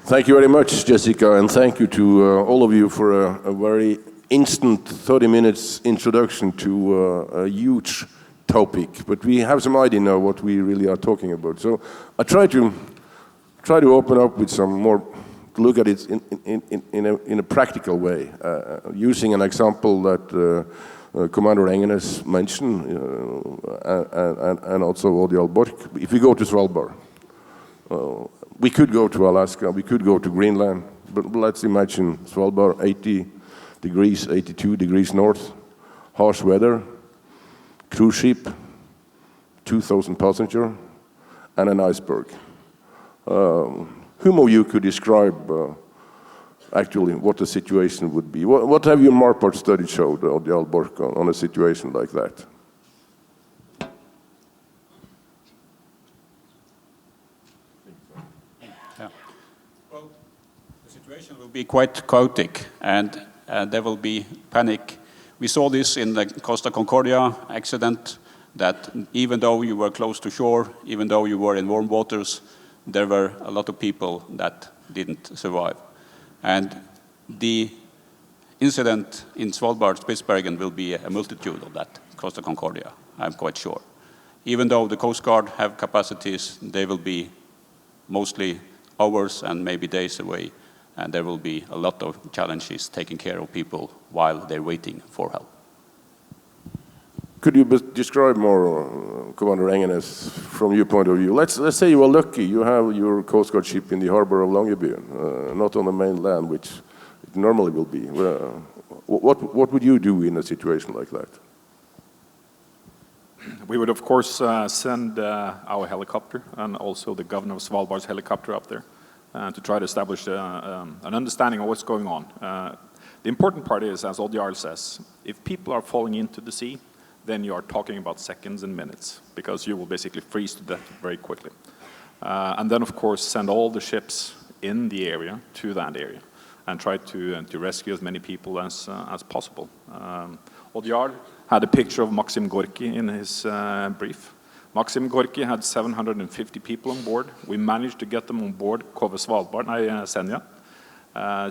Thank you very much, Jessica, and thank you to all of you for a very instant 30 minutes introduction to a huge topic. But we have some idea now what we really are talking about. So I try to open up with some more, look at it in a practical way, using an example that Commander Engenes mentioned, and also Oddjarl Borch. If we go to Svalbard, we could go to Alaska, we could go to Greenland, but let's imagine Svalbard, 80 degrees, 82 degrees north, harsh weather, cruise ship, 2,000 passengers, and an iceberg. Whom of you could describe actually what the situation would be? What have your MARPART study showed, Oddjarl Borch, on a situation like that? Yeah. Well, the situation will be quite chaotic, and there will be panic. We saw this in the Costa Concordia accident, that even though you were close to shore, even though you were in warm waters, there were a lot of people that didn't survive. And the incident in Svalbard, Spitsbergen, will be a multitude of that, Costa Concordia, I'm quite sure. Even though the Coast Guard have capacities, they will be mostly hours and maybe days away, and there will be a lot of challenges taking care of people while they're waiting for help. Could you describe more, Commander Engenes, from your point of view? Let's say you are lucky, you have your Coast Guard ship in the harbor of Longyearbyen, not on the mainland, which it normally will be. What would you do in a situation like that? We would, of course, send our helicopter and also the governor of Svalbard's helicopter up there to try to establish an understanding of what's going on. The important part is, as Oddjarl says, if people are falling into the sea, then you are talking about seconds and minutes, because you will basically freeze to death very quickly. And then, of course, send all the ships in the area to that area and try to rescue as many people as possible. Oddjarl had a picture of Maxim Gorky in his brief. Maxim Gorky had 750 people on board. We managed to get them on board KV Svalbard, Senja.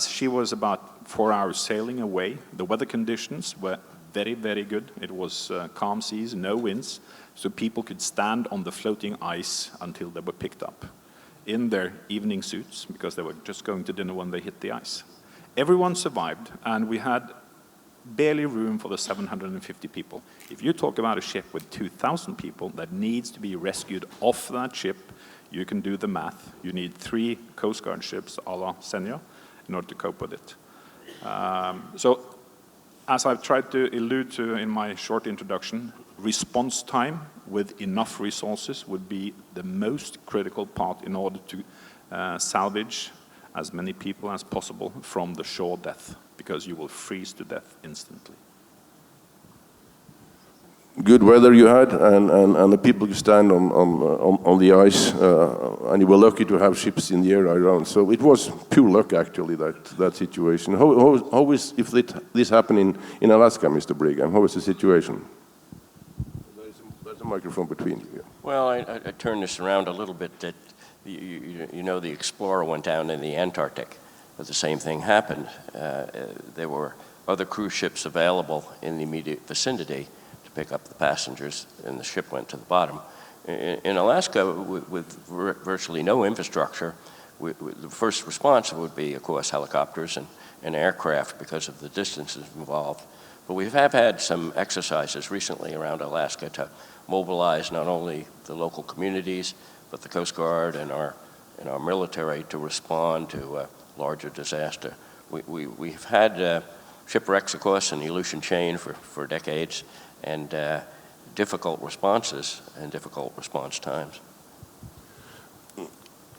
She was about 4 hours sailing away. The weather conditions were very, very good. It was calm seas, no winds, so people could stand on the floating ice until they were picked up in their evening suits, because they were just going to dinner when they hit the ice. Everyone survived, and we had barely room for the 750 people. If you talk about a ship with 2,000 people that needs to be rescued off that ship, you can do the math. You need 3 Coast Guard ships a la Senja in order to cope with it. So, as I've tried to allude to in my short introduction, response time with enough resources would be the most critical part in order to salvage as many people as possible from the shore death, because you will freeze to death instantly. Good weather you had, and the people could stand on the ice, and you were lucky to have ships in the air around. So it was pure luck, actually, that situation. How is, if this happened in Alaska, Mr. Brigham, how is the situation? There's a microphone between you. Well, I turn this around a little bit. That you know, the Explorer went down in the Antarctic, but the same thing happened. There were other cruise ships available in the immediate vicinity to pick up the passengers, and the ship went to the bottom. In Alaska, with virtually no infrastructure, the first response would be, of course, helicopters and aircraft because of the distances involved. But we have had some exercises recently around Alaska to mobilize not only the local communities, but the Coast Guard and our military to respond to a larger disaster. We've had shipwrecks, of course, in the Aleutian chain for decades, and difficult responses and difficult response times.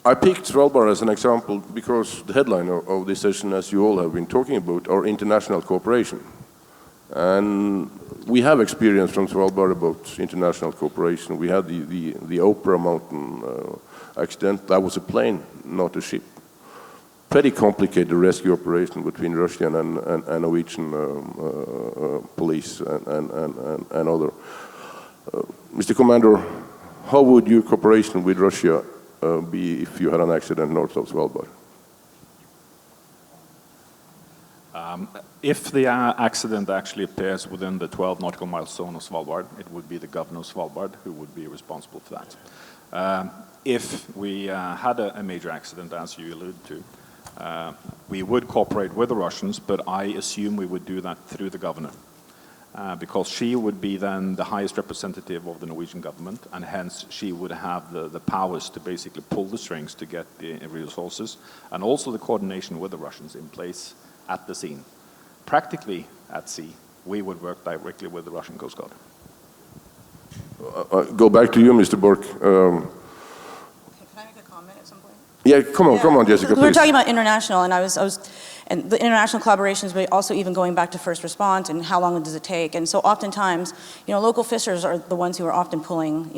I picked Svalbard as an example because the headline of this session, as you all have been talking about, are international cooperation. And we have experience from Svalbard about international cooperation. We had the Opera Mountain accident. That was a plane, not a ship. Pretty complicated rescue operation between Russian and Norwegian police and other. Mr. Commander, how would your cooperation with Russia be if you had an accident north of Svalbard? If the accident actually appears within the 12 nautical mile zone of Svalbard, it would be the governor of Svalbard who would be responsible for that. If we had a major accident, as you alluded to, we would cooperate with the Russians, but I assume we would do that through the governor, because she would be then the highest representative of the Norwegian government, and hence she would have the powers to basically pull the strings to get the resources, and also the coordination with the Russians in place at the scene. Practically at sea, we would work directly with the Russian Coast Guard. Go back to you, Mr. Borch. Can I make a comment at some point? Yeah, come on, Jessica, We were please. talking about international, and and the international collaborations, but also even going back to first response and how long does it take. And so oftentimes, local fishers are the ones who are often pulling,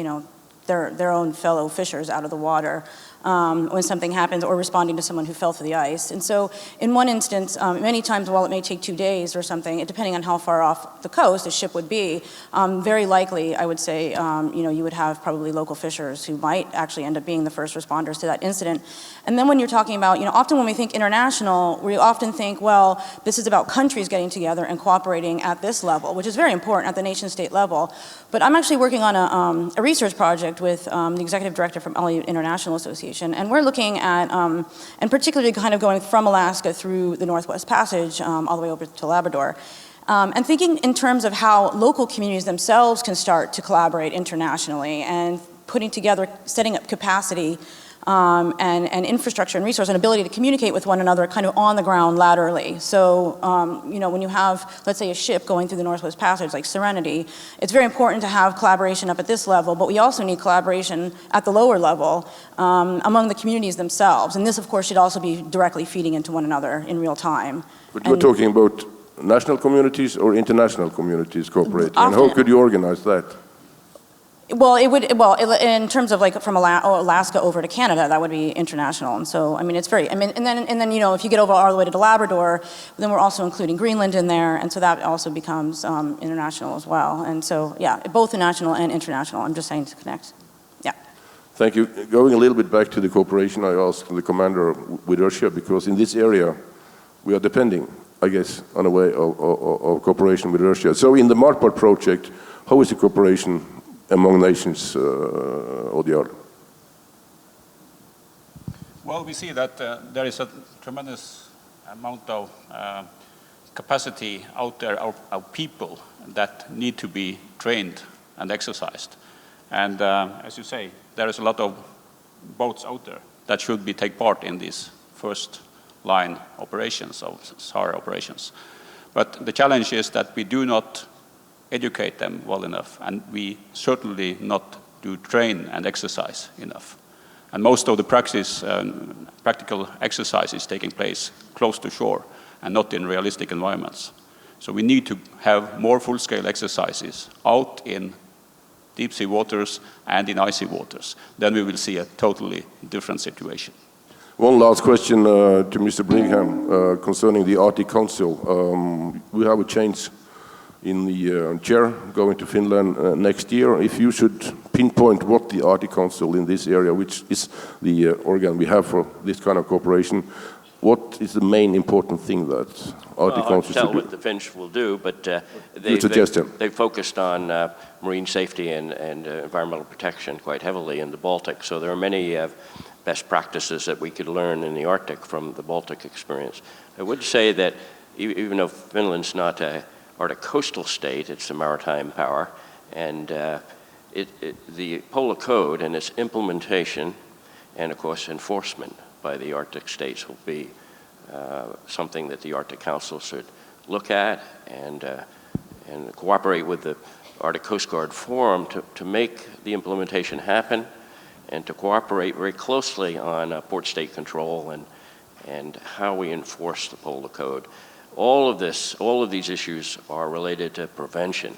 their own fellow fishers out of the water when something happens, or responding to someone who fell through the ice. And so in one instance, many times while it may take 2 days or something, depending on how far off the coast a ship would be, very likely I would say you would have probably local fishers who might actually end up being the first responders to that incident. And then when you're talking about, often when we think international, we often think, well, this is about countries getting together and cooperating at this level, which is very important at the nation state level. But I'm actually working on a research project with the executive director from Elliott International Association. And we're looking at, and particularly kind of going from Alaska through the Northwest Passage all the way over to Labrador, and thinking in terms of how local communities themselves can start to collaborate internationally and putting together, setting up capacity and infrastructure and resource and ability to communicate with one another kind of on the ground laterally. So, when you have, let's say, a ship going through the Northwest Passage like Serenity, it's very important to have collaboration up at this level, but we also need collaboration at the lower level among the communities themselves. And this, of course, should also be directly feeding into one another in real time. But you're talking about national communities or international communities cooperating, and how could you organize that? Well, in terms of like from Alaska over to Canada, that would be international. And so, and then if you get over all the way to Labrador, then we're also including Greenland in there, and so that also becomes international as well. And so, yeah, both national and international. I'm just saying to connect. Yeah. Thank you. Going a little bit back to the cooperation, I asked the commander with Russia, because in this area, we are depending, I guess, on a way of cooperation with Russia. So in the MARPART project, how is the cooperation among nations, Oddjar? Well, we see that there is a tremendous amount of capacity out there of people that need to be trained and exercised. And as you say, there is a lot of boats out there that should take part in these first line operations of SAR operations. But the challenge is that we do not educate them well enough, and we certainly not do train and exercise enough. And most of the practical exercise is taking place close to shore and not in realistic environments. So we need to have more full-scale exercises out in deep sea waters and in icy waters. Then we will see a totally different situation. One last question to Mr. Brigham concerning the Arctic Council. We have a change in the chair going to Finland next year. If you should pinpoint what the Arctic Council in this area, which is the organ we have for this kind of cooperation, what is the main important thing that Arctic Council should do? I'll tell what the Finns will do, but they focused on marine safety and environmental protection quite heavily in the Baltic. So there are many best practices that we could learn in the Arctic from the Baltic experience. I would say that even though Finland's not a Arctic coastal state, it's a maritime power, and the Polar Code and its implementation and, of course, enforcement by the Arctic states will be something that the Arctic Council should look at and cooperate with the Arctic Coast Guard Forum to make the implementation happen, and to cooperate very closely on port state control and how we enforce the Polar Code. All of these issues are related to prevention.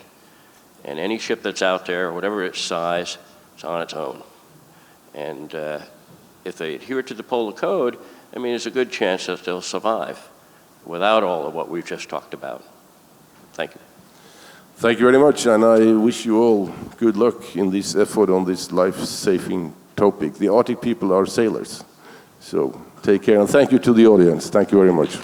And any ship that's out there, whatever its size, is on its own. And if they adhere to the Polar Code, I mean, there's a good chance that they'll survive without all of what we've just talked about. Thank you. Thank you very much, and I wish you all good luck in this effort on this life-saving topic. The Arctic people are sailors, so take care, and thank you to the audience. Thank you very much.